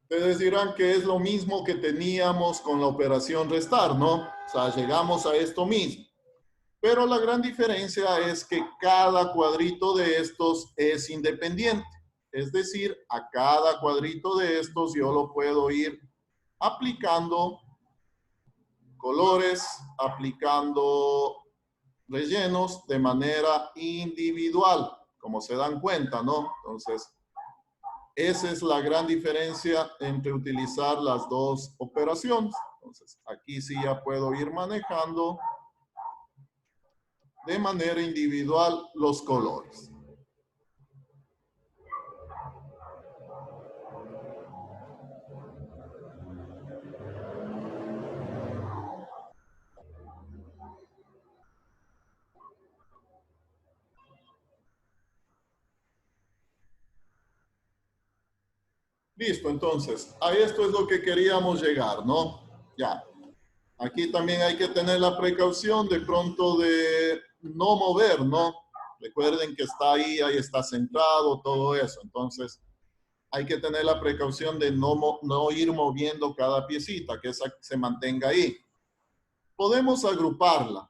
Ustedes dirán que es lo mismo que teníamos con la operación restar, ¿no? O sea, llegamos a esto mismo. Pero la gran diferencia es que cada cuadrito de estos es independiente. Es decir, a cada cuadrito de estos yo lo puedo ir aplicando colores, aplicando rellenos de manera individual, como se dan cuenta, ¿no? Entonces, esa es la gran diferencia entre utilizar las dos operaciones. Entonces, aquí sí ya puedo ir manejando de manera individual los colores. Listo, entonces, a esto es lo que queríamos llegar, ¿no? Ya. Aquí también hay que tener la precaución de pronto de no mover, ¿no? Recuerden que está ahí está centrado, todo eso. Entonces, hay que tener la precaución de no ir moviendo cada piecita, que esa se mantenga ahí. Podemos agruparla.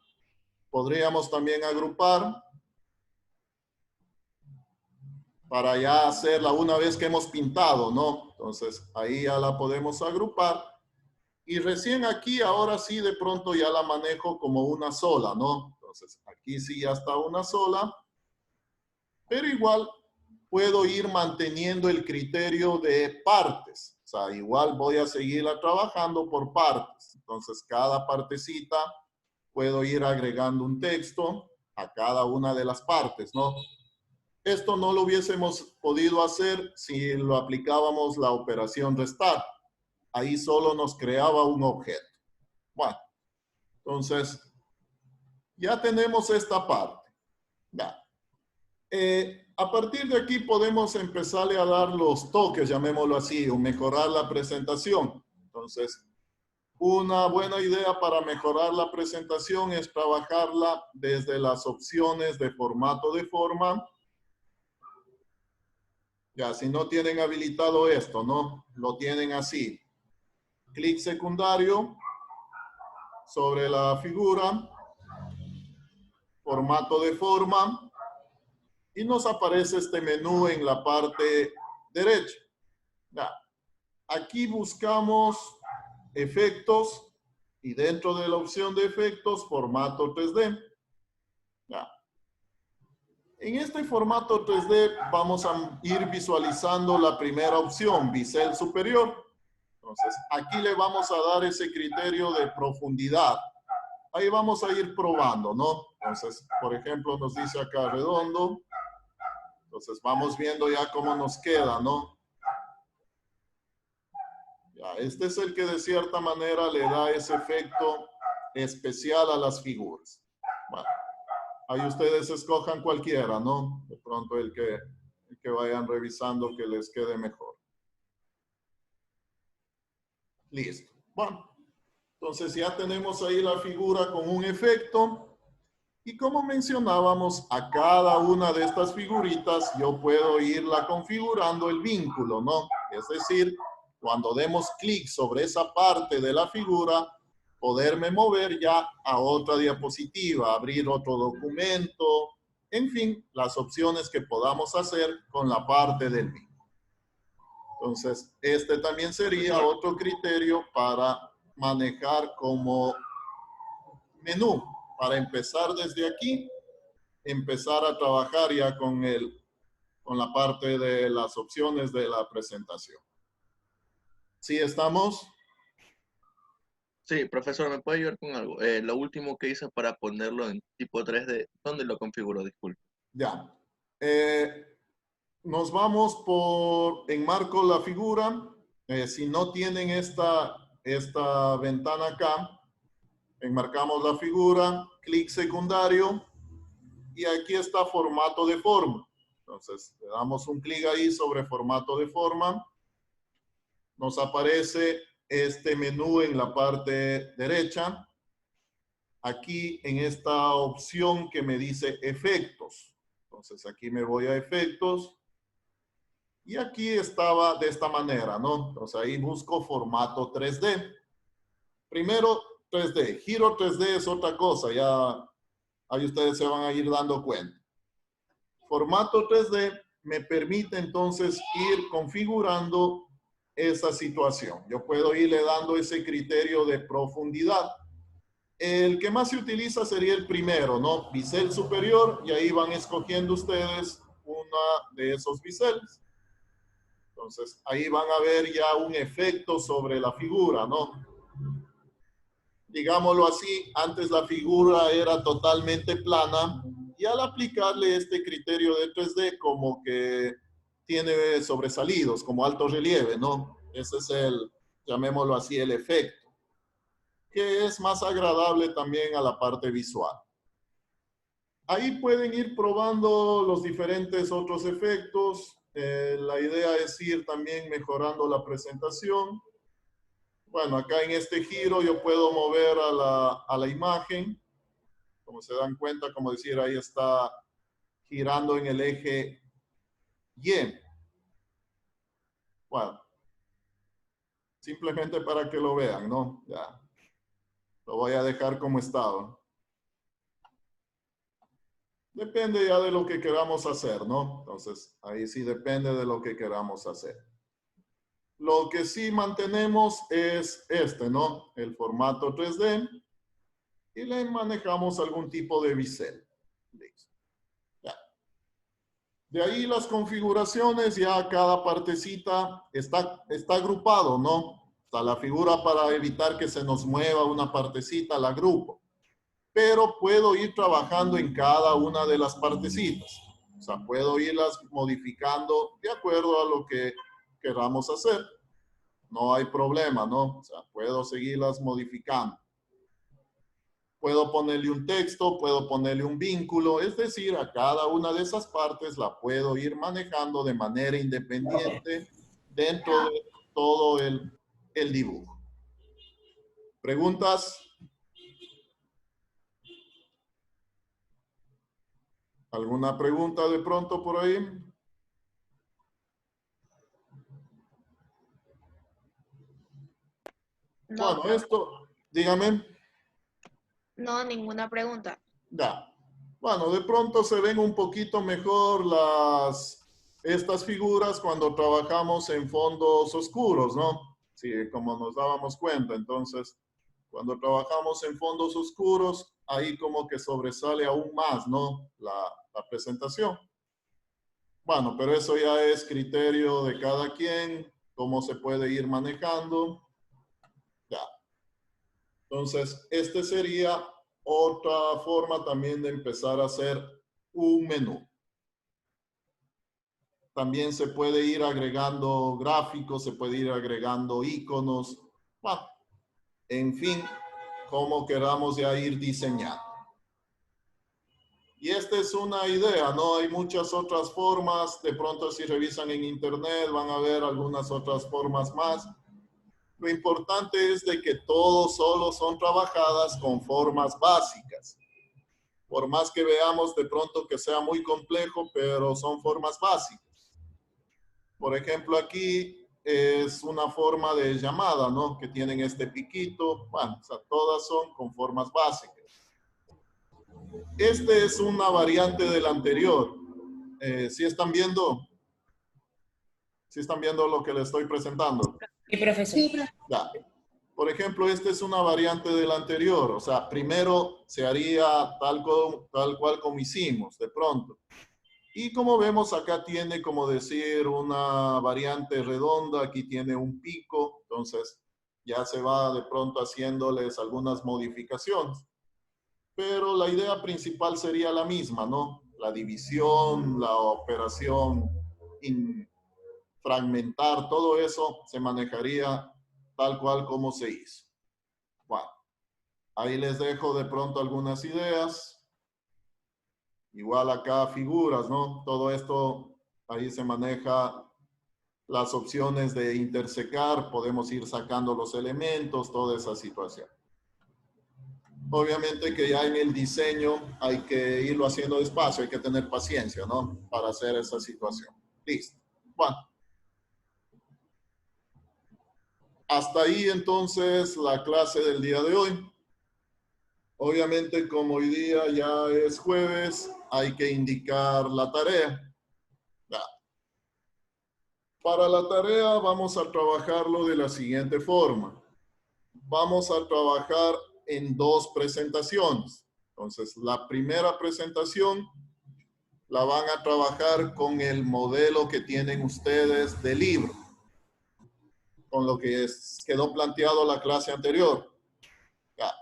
Podríamos también agrupar para ya hacerla una vez que hemos pintado, ¿no? Entonces, ahí ya la podemos agrupar. Y recién aquí, ahora sí, de pronto ya la manejo como una sola, ¿no? Entonces, aquí sí ya está una sola. Pero igual puedo ir manteniendo el criterio de partes. O sea, igual voy a seguirla trabajando por partes. Entonces, cada partecita puedo ir agregando un texto a cada una de las partes, ¿no? Esto no lo hubiésemos podido hacer si lo aplicábamos la operación restar. Ahí solo nos creaba un objeto. Bueno, entonces, ya tenemos esta parte. Ya. A partir de aquí podemos empezarle a dar los toques, llamémoslo así, o mejorar la presentación. Entonces, una buena idea para mejorar la presentación es trabajarla desde las opciones de formato de forma. Ya, si no tienen habilitado esto, ¿no? Lo tienen así. Clic secundario sobre la figura, formato de forma, y nos aparece este menú en la parte derecha. Ya. Aquí buscamos efectos y dentro de la opción de efectos, formato 3D. Ya. En este formato 3D vamos a ir visualizando la primera opción, bisel superior. Entonces, aquí le vamos a dar ese criterio de profundidad. Ahí vamos a ir probando, ¿no? Entonces, por ejemplo, nos dice acá redondo. Entonces, vamos viendo ya cómo nos queda, ¿no? Ya, este es el que de cierta manera le da ese efecto especial a las figuras. Bueno. Ahí ustedes escojan cualquiera, ¿no? De pronto el que vayan revisando que les quede mejor. Listo. Bueno, entonces ya tenemos ahí la figura con un efecto. Y como mencionábamos, a cada una de estas figuritas yo puedo irla configurando el vínculo, ¿no? Es decir, cuando demos clic sobre esa parte de la figura, poderme mover ya a otra diapositiva, abrir otro documento, en fin, las opciones que podamos hacer con la parte del vínculo. Entonces, este también sería otro criterio para manejar como menú para empezar desde aquí, empezar a trabajar ya con la parte de las opciones de la presentación. ¿Sí estamos? Sí, profesor, ¿me puede ayudar con algo? Lo último que hice para ponerlo en tipo 3D, ¿dónde lo configuro? Disculpe. Ya. Nos vamos por enmarco la figura. Si no tienen esta ventana acá, enmarcamos la figura, clic secundario, y aquí está formato de forma. Entonces, le damos un clic ahí sobre formato de forma. Nos aparece este menú en la parte derecha. Aquí en esta opción que me dice efectos. Entonces, aquí me voy a efectos. Y aquí estaba de esta manera, ¿no? Entonces, ahí busco formato 3D. Primero, 3D. Giro 3D es otra cosa. Ya ahí ustedes se van a ir dando cuenta. Formato 3D me permite entonces ir configurando esa situación. Yo puedo irle dando ese criterio de profundidad. El que más se utiliza sería el primero, ¿no? Bisel superior, y ahí van escogiendo ustedes una de esos biseles. Entonces, ahí van a ver ya un efecto sobre la figura, ¿no? Digámoslo así, antes la figura era totalmente plana, y al aplicarle este criterio de 3D, como que tiene sobresalidos, como alto relieve, ¿no? Ese es llamémoslo así, el efecto, que es más agradable también a la parte visual. Ahí pueden ir probando los diferentes otros efectos. La idea es ir también mejorando la presentación. Bueno, acá en este giro yo puedo mover a la imagen. Como se dan cuenta, como decir, ahí está girando en el eje Y. Bueno, simplemente para que lo vean, ¿no? Ya. Lo voy a dejar como estaba. Depende ya de lo que queramos hacer, ¿no? Entonces, ahí sí depende de lo que queramos hacer. Lo que sí mantenemos es este, ¿no? El formato 3D. Y le manejamos algún tipo de bisel. Listo. Ya. De ahí las configuraciones, ya cada partecita está agrupado, ¿no? Está la figura para evitar que se nos mueva una partecita, la agrupo. Pero puedo ir trabajando en cada una de las partecitas. O sea, puedo irlas modificando de acuerdo a lo que queramos hacer. No hay problema, ¿no? O sea, puedo seguirlas modificando. Puedo ponerle un texto, puedo ponerle un vínculo, es decir, a cada una de esas partes la puedo ir manejando de manera independiente dentro de todo el dibujo. ¿Preguntas? ¿Alguna pregunta de pronto por ahí? No, Bueno, esto, dígame. no, ninguna pregunta. Ya. Bueno, de pronto se ven un poquito mejor estas figuras cuando trabajamos en fondos oscuros, ¿no? Sí, como nos dábamos cuenta. Entonces, cuando trabajamos en fondos oscuros, ahí como que sobresale aún más, ¿no? La presentación. Bueno, pero eso ya es criterio de cada quien, cómo se puede ir manejando. Ya. Entonces, este sería otra forma también de empezar a hacer un menú. También se puede ir agregando gráficos, se puede ir agregando iconos. Bueno, en fin, como queramos ya ir diseñando. Y esta es una idea, ¿no? Hay muchas otras formas. De pronto, si revisan en internet, van a ver algunas otras formas más. Lo importante es de que todos solo son trabajadas con formas básicas. Por más que veamos de pronto que sea muy complejo, pero son formas básicas. Por ejemplo, aquí es una forma de llamada, ¿no? Que tienen este piquito. Bueno, o sea, todas son con formas básicas. Este es una variante del anterior. ¿Sí están viendo? ¿Sí están viendo lo que les estoy presentando? Sí, profesor. Sí, Ya. Por ejemplo, esta es una variante del anterior. O sea, primero se haría tal cual como hicimos, de pronto. Y como vemos, acá tiene, como decir, una variante redonda. Aquí tiene un pico. Entonces, ya se va de pronto haciéndoles algunas modificaciones. Pero la idea principal sería la misma, ¿no? La división, la operación, fragmentar, todo eso se manejaría tal cual como se hizo. Bueno, ahí les dejo de pronto algunas ideas. Igual acá figuras, ¿no? Todo esto, ahí se maneja las opciones de intersecar, podemos ir sacando los elementos, toda esa situación. Obviamente que ya en el diseño hay que irlo haciendo despacio, hay que tener paciencia, ¿no? Para hacer esa situación. Listo. Bueno. Hasta ahí entonces la clase del día de hoy. Obviamente como hoy día ya es jueves, hay que indicar la tarea. Ya. Para la tarea vamos a trabajarlo de la siguiente forma. Vamos a trabajar en 2 presentaciones. Entonces, la primera presentación la van a trabajar con el modelo que tienen ustedes de libro, con lo que quedó planteado la clase anterior. Ya.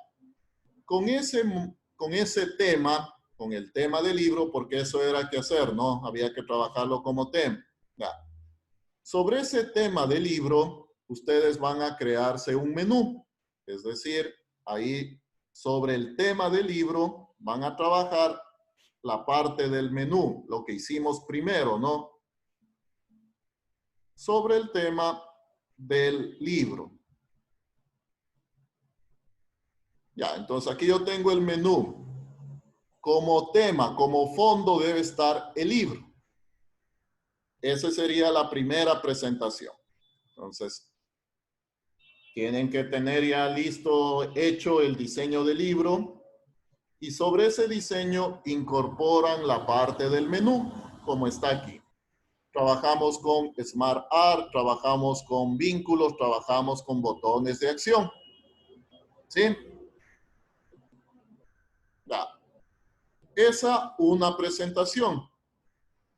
Con ese tema, con el tema del libro, porque eso era que hacer, ¿no? Había que trabajarlo como tema. Ya. Sobre ese tema del libro, ustedes van a crearse un menú. Es decir, ahí sobre el tema del libro van a trabajar la parte del menú, lo que hicimos primero, ¿no? Sobre el tema del libro. Ya, entonces aquí yo tengo el menú. Como tema, como fondo debe estar el libro. Esa sería la primera presentación. Entonces, tienen que tener ya listo, hecho el diseño del libro. Y sobre ese diseño incorporan la parte del menú, como está aquí. Trabajamos con Smart Art, trabajamos con vínculos, trabajamos con botones de acción. ¿Sí? Ya. Esa una presentación.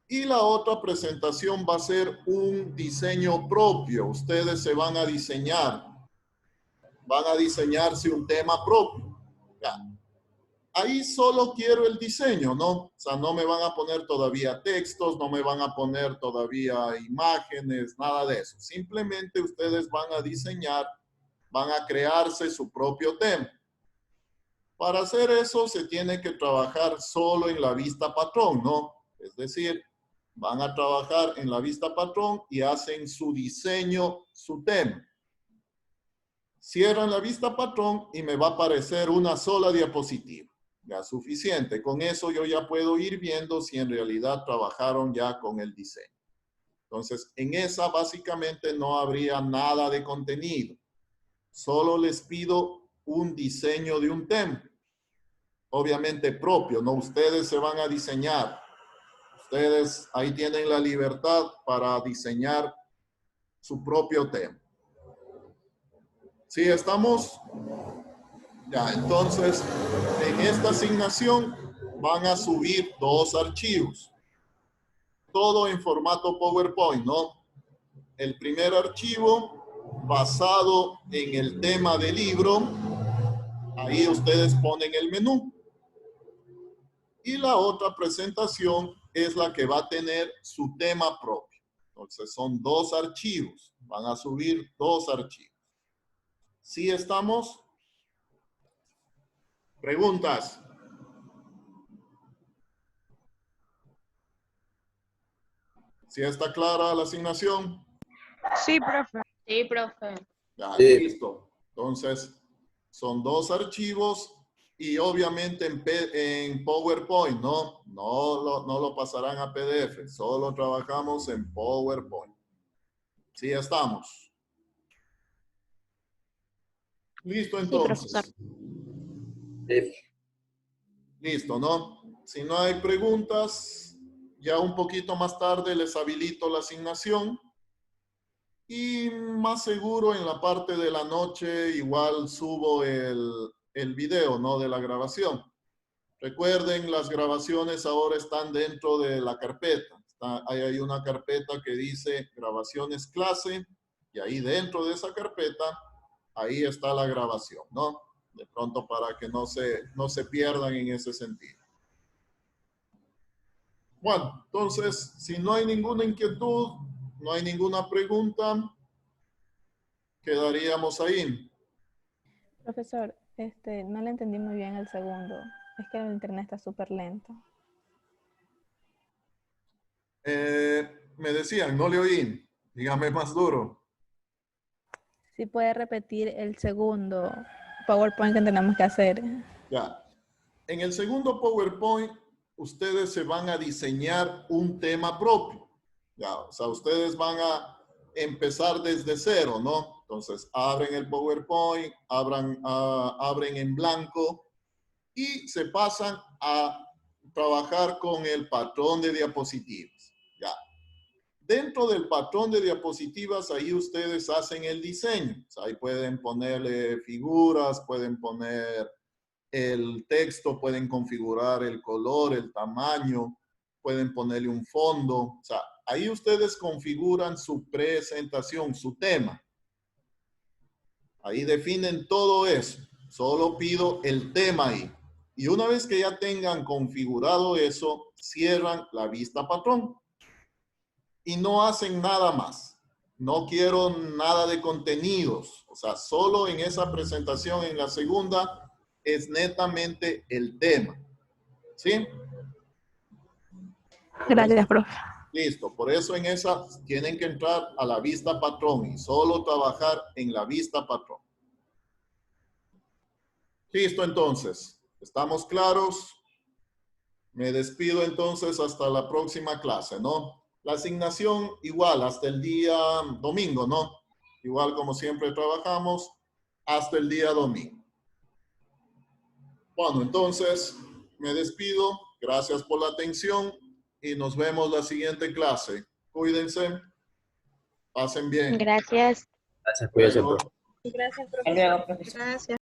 Y la otra presentación va a ser un diseño propio. Ustedes se van a diseñar. Van a diseñarse un tema propio. Ya. Ahí solo quiero el diseño, ¿no? O sea, no me van a poner todavía textos, no me van a poner todavía imágenes, nada de eso. Simplemente ustedes van a diseñar, van a crearse su propio tema. Para hacer eso se tiene que trabajar solo en la vista patrón, ¿no? Es decir, van a trabajar en la vista patrón y hacen su diseño, su tema. Cierran la vista patrón y me va a aparecer una sola diapositiva. Ya suficiente. Con eso yo ya puedo ir viendo si en realidad trabajaron ya con el diseño. Entonces, en esa básicamente no habría nada de contenido. Solo les pido un diseño de un tema. Obviamente propio, no ustedes se van a diseñar. Ustedes ahí tienen la libertad para diseñar su propio tema. ¿Sí estamos? Ya, entonces, en esta asignación van a subir 2 archivos. Todo en formato PowerPoint, ¿no? El primer archivo basado en el tema del libro. Ahí ustedes ponen el menú. Y la otra presentación es la que va a tener su tema propio. Entonces, son 2 archivos. Van a subir 2 archivos. ¿Sí estamos? ¿Preguntas? ¿Sí está clara la asignación? Sí, profe. Sí, profe. Ya, Sí. listo. Entonces, son 2 archivos y obviamente en PowerPoint, ¿no? No lo pasarán a PDF. Solo trabajamos en PowerPoint. ¿Sí estamos? Listo, entonces. Listo, ¿no? Si no hay preguntas, ya un poquito más tarde les habilito la asignación Y más seguro en la parte de la noche igual subo el video, ¿no? De la grabación. Recuerden, las grabaciones ahora están dentro de la carpeta. Ahí hay una carpeta que dice grabaciones clase y ahí dentro de esa carpeta, ahí está la grabación, ¿no? De pronto para que no se pierdan en ese sentido. Bueno, entonces, si no hay ninguna inquietud, no hay ninguna pregunta, quedaríamos ahí. Profesor, no le entendí muy bien el segundo. Es que el internet está súper lento. Me decían, no le oí. Dígame más duro. Si puede repetir el segundo PowerPoint que tenemos que hacer. Ya. En el segundo PowerPoint, ustedes se van a diseñar un tema propio. Ya, o sea, ustedes van a empezar desde cero, ¿no? Entonces, abren el PowerPoint, abren en blanco y se pasan a trabajar con el patrón de diapositivas. Ya. Dentro del patrón de diapositivas, ahí ustedes hacen el diseño. O sea, ahí pueden ponerle figuras, pueden poner el texto, pueden configurar el color, el tamaño, pueden ponerle un fondo. O sea, ahí ustedes configuran su presentación, su tema. Ahí definen todo eso. Solo pido el tema ahí. Y una vez que ya tengan configurado eso, cierran la vista patrón. Y no hacen nada más. No quiero nada de contenidos. O sea, solo en esa presentación, en la segunda, es netamente el tema. ¿Sí? Gracias, profe. Listo. Por eso en esa tienen que entrar a la vista patrón y solo trabajar en la vista patrón. Listo, entonces. ¿Estamos claros? Me despido entonces hasta la próxima clase, ¿no? La asignación igual hasta el día domingo, ¿no? Igual como siempre trabajamos hasta el día domingo. Bueno, entonces me despido. Gracias por la atención y nos vemos la siguiente clase. Cuídense. Pasen bien. Gracias. Gracias, cuídese, Luego. profe. Hasta luego, profesor. Gracias.